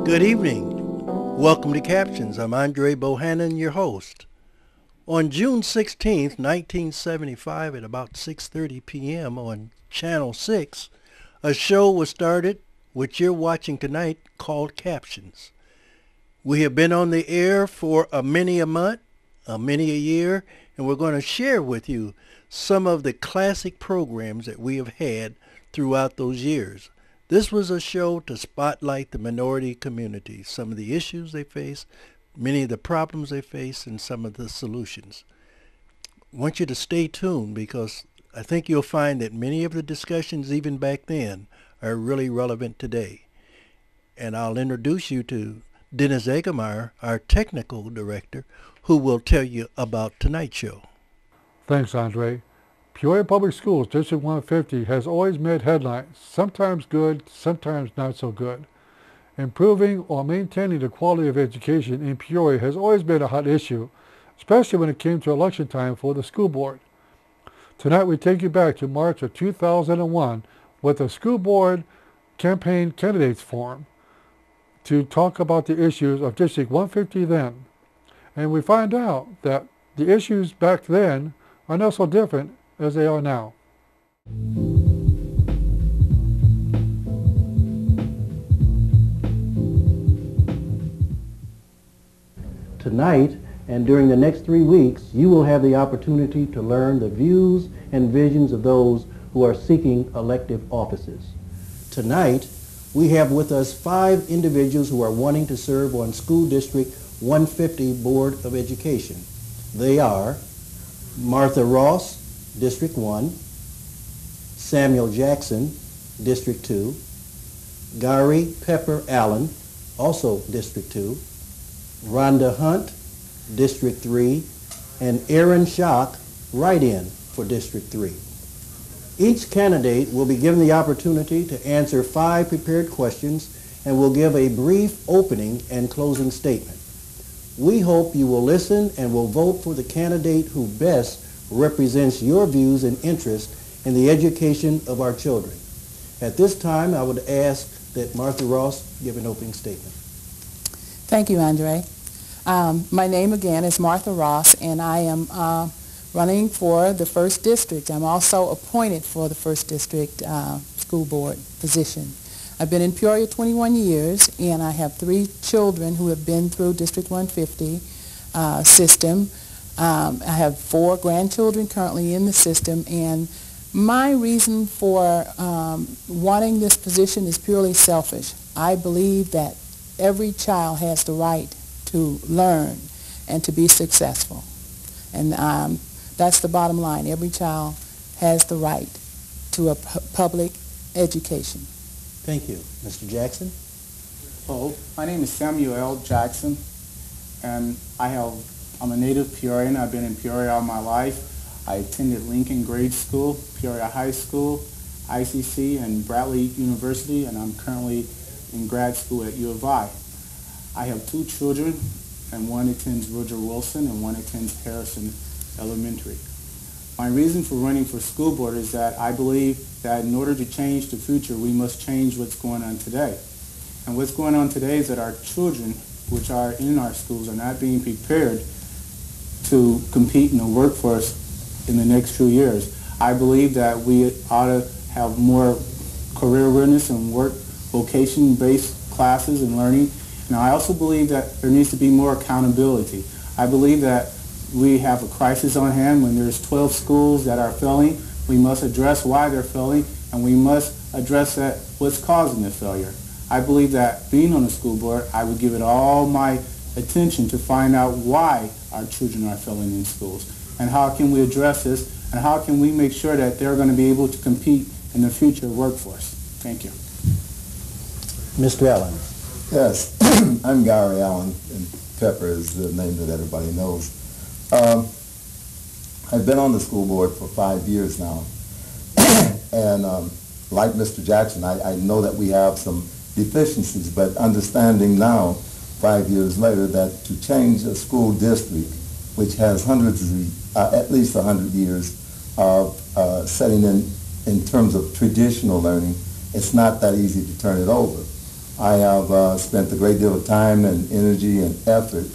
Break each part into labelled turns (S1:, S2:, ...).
S1: Good evening. Welcome to Captions. I'm Andre Bohannon, your host. On June 16th, 1975, at about 6:30 p.m. on Channel 6, a show was started, which you're watching tonight, called Captions. We have been on the air for many a month, many a year, and we're going to share with you some of the classic programs that we have had throughout those years. This was a show to spotlight the minority community, some of the issues they face, many of the problems they face, and some of the solutions. I want you to stay tuned because I think you'll find that many of the discussions even back then are really relevant today. And I'll introduce you to Dennis Egemeyer, our technical director, who will tell you about tonight's show.
S2: Thanks, Andre. Peoria Public Schools District 150 has always made headlines, sometimes good, sometimes not so good. Improving or maintaining the quality of education in Peoria has always been a hot issue, especially when it came to election time for the school board. Tonight we take you back to March of 2001 with the school board campaign candidates forum to talk about the issues of District 150 then. And we find out that the issues back then are not so different as they are now.
S1: Tonight and during the next 3 weeks, you will have the opportunity to learn the views and visions of those who are seeking elective offices. Tonight, we have with us 5 individuals who are wanting to serve on School District 150 Board of Education. They are Martha Ross, District 1, Samuel Jackson, District 2, Gary Pepper Allen, also District 2, Rhonda Hunt, District 3, and Aaron Schock, write-in for District 3. Each candidate will be given the opportunity to answer 5 prepared questions and will give a brief opening and closing statement. We hope you will listen and will vote for the candidate who best represents your views and interest in the education of our children. At this time, I would ask that Martha Ross give an opening statement.
S3: Thank you, Andre. My name again is Martha Ross, and I am running for the 1st District. I'm also appointed for the 1st District school board position. I've been in Peoria 21 years, and I have 3 children who have been through District 150 system. I have 4 grandchildren currently in the system, and my reason for wanting this position is purely selfish. I believe that every child has the right to learn and to be successful. And that's the bottom line. Every child has the right to a public education.
S1: Thank you. Mr. Jackson?
S4: Hello, my name is Samuel L. Jackson, and I'm a native Peorian. I've been in Peoria all my life. I attended Lincoln Grade School, Peoria High School, ICC, and Bradley University, and I'm currently in grad school at U of I. I have 2 children, and one attends Roger Wilson and one attends Harrison Elementary. My reason for running for school board is that I believe that in order to change the future, we must change what's going on today. And what's going on today is that our children, which are in our schools, are not being prepared to compete in the workforce in the next few years. I believe that we ought to have more career awareness and work vocation-based classes and learning. And I also believe that there needs to be more accountability. I believe that we have a crisis on hand when there's 12 schools that are failing. We must address why they're failing, and we must address what's causing the failure. I believe that being on the school board, I would give it all my attention to find out why our children are failing in schools, and how can we address this, and how can we make sure that they're going to be able to compete in the future workforce. Thank you.
S1: Mr. Allen.
S5: Yes, I'm Gary Allen, and Pepper is the name that everybody knows. I've been on the school board for 5 years now, and like Mr. Jackson, I know that we have some deficiencies, but understanding now, 5 years later, that to change a school district, which has at least 100 years of setting in terms of traditional learning, it's not that easy to turn it over. I have spent a great deal of time and energy and effort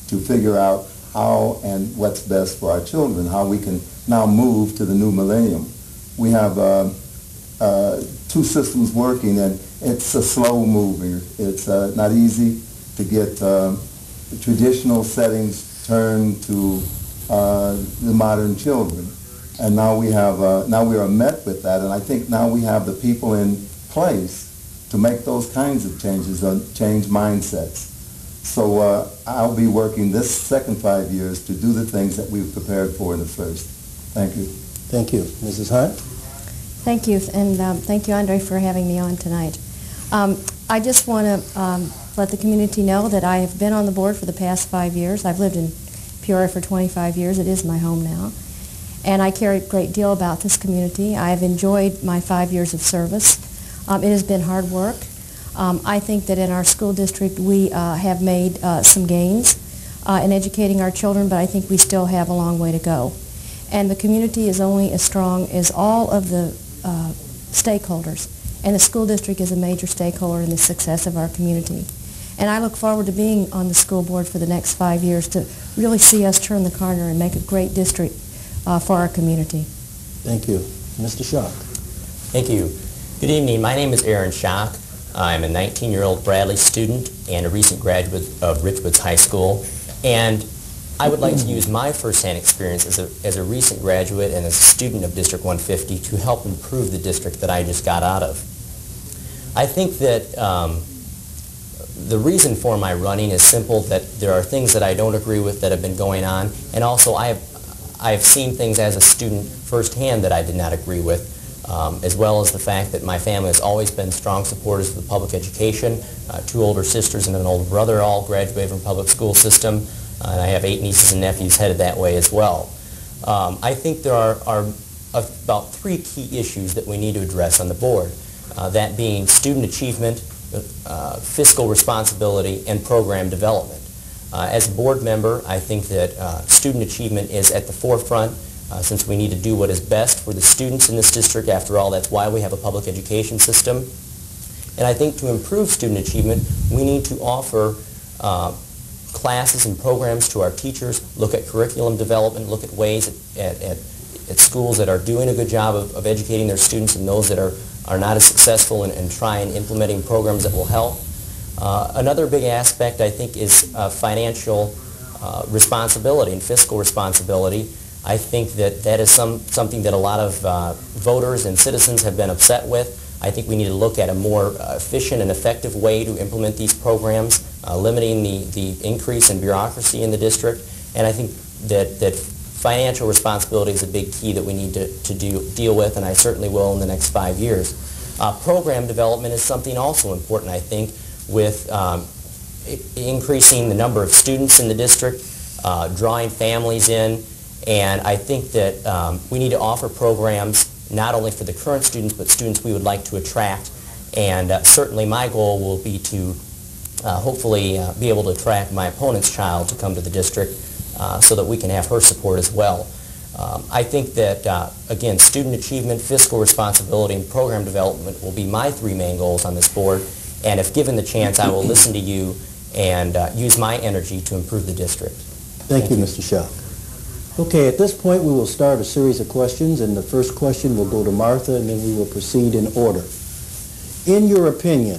S5: to figure out how and what's best for our children, how we can now move to the new millennium. We have 2 systems working, and it's a slow mover. It's not easy to get traditional settings turned to the modern children. And now we have now we are met with that, and I think now we have the people in place to make those kinds of changes and change mindsets. So I'll be working this second 5 years to do the things that we've prepared for in the first. Thank you.
S1: Thank you. Mrs. Hunt?
S6: Thank you, and thank you, Andre, for having me on tonight. I just want to let the community know that I have been on the board for the past 5 years. I've lived in Peoria for 25 years. It is my home now. And I care a great deal about this community. I have enjoyed my 5 years of service. It has been hard work. I think that in our school district we have made some gains in educating our children, but I think we still have a long way to go. And the community is only as strong as all of the stakeholders, and the school district is a major stakeholder in the success of our community. And I look forward to being on the school board for the next 5 years to really see us turn the corner and make a great district for our community.
S1: Thank you. Mr. Schock?
S7: Thank you. Good evening. My name is Aaron Schock. I'm a 19-year-old Bradley student and a recent graduate of Richwoods High School. And I would like to use my first-hand experience as a recent graduate and as a student of District 150 to help improve the district that I just got out of. I think that the reason for my running is simple, that there are things that I don't agree with that have been going on, and also I've seen things as a student firsthand that I did not agree with, as well as the fact that my family has always been strong supporters of the public education. 2 older sisters and an older brother all graduated from public school system, and I have 8 nieces and nephews headed that way as well. I think there are about 3 key issues that we need to address on the board, that being student achievement, fiscal responsibility, and program development. As a board member, I think that student achievement is at the forefront, since we need to do what is best for the students in this district. After all, that's why we have a public education system. And I think to improve student achievement, we need to offer classes and programs to our teachers, look at curriculum development, look at ways at schools that are doing a good job of educating their students and those that are not as successful, and try and implementing programs that will help. Another big aspect, I think, is financial responsibility and fiscal responsibility. I think that is something that a lot of voters and citizens have been upset with. I think we need to look at a more efficient and effective way to implement these programs, limiting the increase in bureaucracy in the district. And I think that financial responsibility is a big key that we need to deal with, and I certainly will in the next 5 years. Program development is something also important, I think, with increasing the number of students in the district, drawing families in, and I think that we need to offer programs not only for the current students, but students we would like to attract. And certainly my goal will be to hopefully be able to attract my opponent's child to come to the district so that we can have her support as well. I think that, again, student achievement, fiscal responsibility, and program development will be my 3 main goals on this board. And if given the chance, I will listen to you and use my energy to improve the district.
S1: Thank you, Mr. Schock. Okay, at this point we will start a series of questions, and the first question will go to Martha, and then we will proceed in order. In your opinion,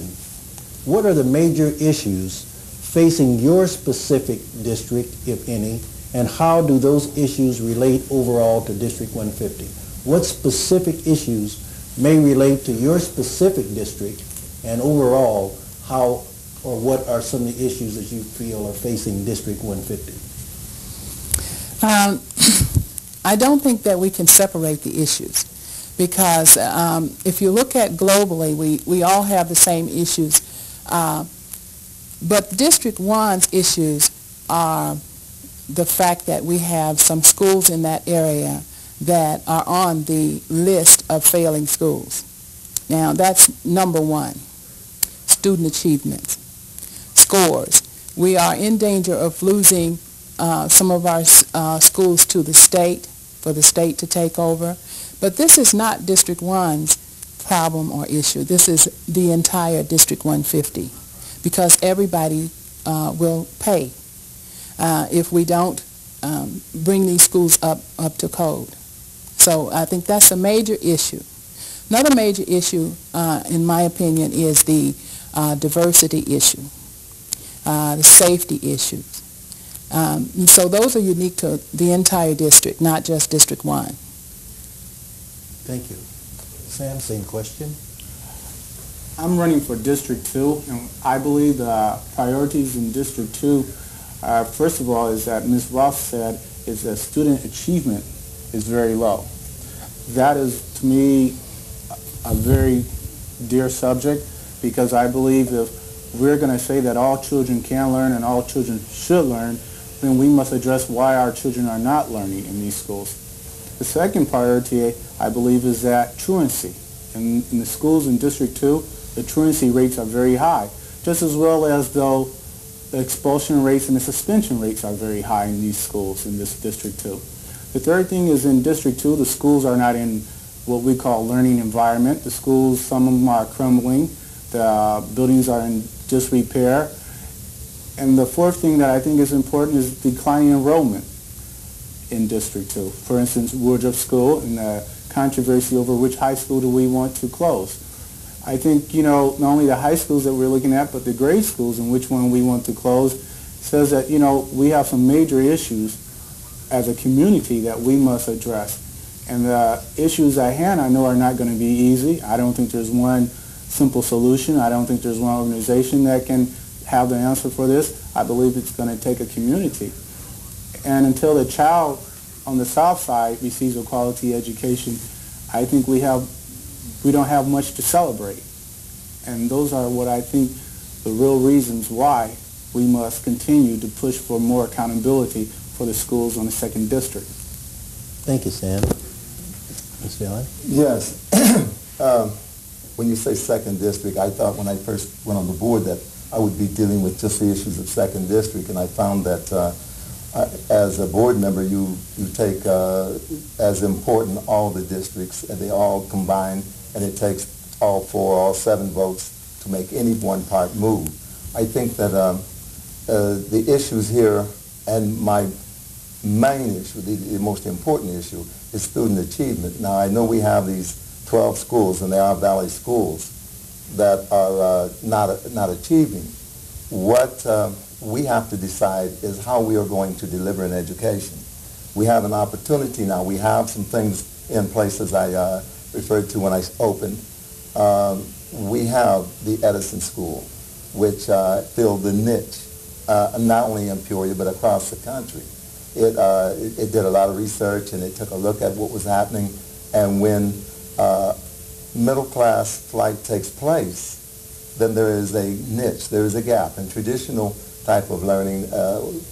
S1: what are the major issues facing your specific district, if any, and how do those issues relate overall to District 150? What specific issues may relate to your specific district, and overall, how or what are some of the issues that you feel are facing District 150?
S3: I don't think that we can separate the issues, because if you look at globally, we all have the same issues. But District 1's issues are the fact that we have some schools in that area that are on the list of failing schools. Now, that's number 1. Student achievement, scores. We are in danger of losing some of our schools to the state, for the state to take over. But this is not District 1's problem or issue. This is the entire District 150 because everybody will pay if we don't bring these schools up to code. So I think that's a major issue. Another major issue, in my opinion, is the diversity issue, the safety issues. So those are unique to the entire district, not just District 1.
S1: Thank you. Sam, same question.
S4: I'm running for District 2, and I believe the priorities in District 2, first of all, is that Ms. Ross said, is that student achievement is very low. That is, to me, a very dear subject, because I believe if we're going to say that all children can learn and all children should learn, then we must address why our children are not learning in these schools. The second priority, I believe, is that truancy. In the schools in District 2, the truancy rates are very high, just as well as though the expulsion rates and the suspension rates are very high in these schools in this District 2. The third thing is in District 2, the schools are not in what we call learning environment. The schools, some of them are crumbling. The buildings are in disrepair. And the fourth thing that I think is important is declining enrollment in District 2. For instance, Woodruff School and the controversy over which high school do we want to close. I think, you know, not only the high schools that we're looking at, but the grade schools and which one we want to close says that, you know, we have some major issues as a community that we must address. And the issues at hand I know are not going to be easy. I don't think there's one simple solution. I don't think there's one organization that can have the answer for this. I believe it's going to take a community. And until the child on the south side receives a quality education, I think we don't have much to celebrate. And those are what I think the real reasons why we must continue to push for more accountability for the schools on the 2nd District.
S1: Thank you, Sam. Ms. Dillon?
S5: Yes. When you say 2nd District, I thought when I first went on the board that I would be dealing with just the issues of 2nd District, and I found that as a board member, you take as important all the districts, and they all combine, and it takes all 4, all 7 votes to make any one part move. I think that the issues here, and my main issue, the most important issue, is student achievement. Now, I know we have these 12 schools, and they are valley schools, that are not achieving. What we have to decide is how we are going to deliver an education. We have an opportunity now. We have some things in place, as I referred to when I opened. We have the Edison School, which filled the niche, not only in Peoria, but across the country. It did a lot of research, and it took a look at what was happening. And when middle-class flight takes place, then there is a niche, there is a gap, and traditional type of learning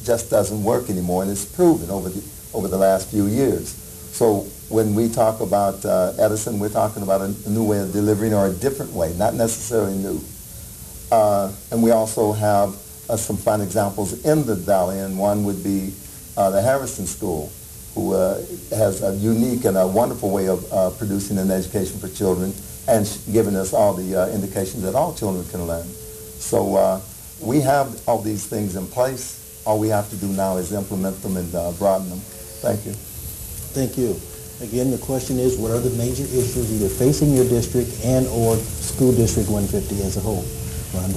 S5: just doesn't work anymore, and it's proven over the last few years. So when we talk about Edison, we're talking about a new way of delivering, or a different way, not necessarily new. And we also have some fine examples in the Valley, and one would be the Harrison School, who has a unique and a wonderful way of producing an education for children and giving us all the indications that all children can learn. So we have all these things in place. All we have to do now is implement them and broaden them. Thank you.
S1: Thank you. Again, the question is, what are the major issues either facing your district and or school district 150 as a whole? Rhonda?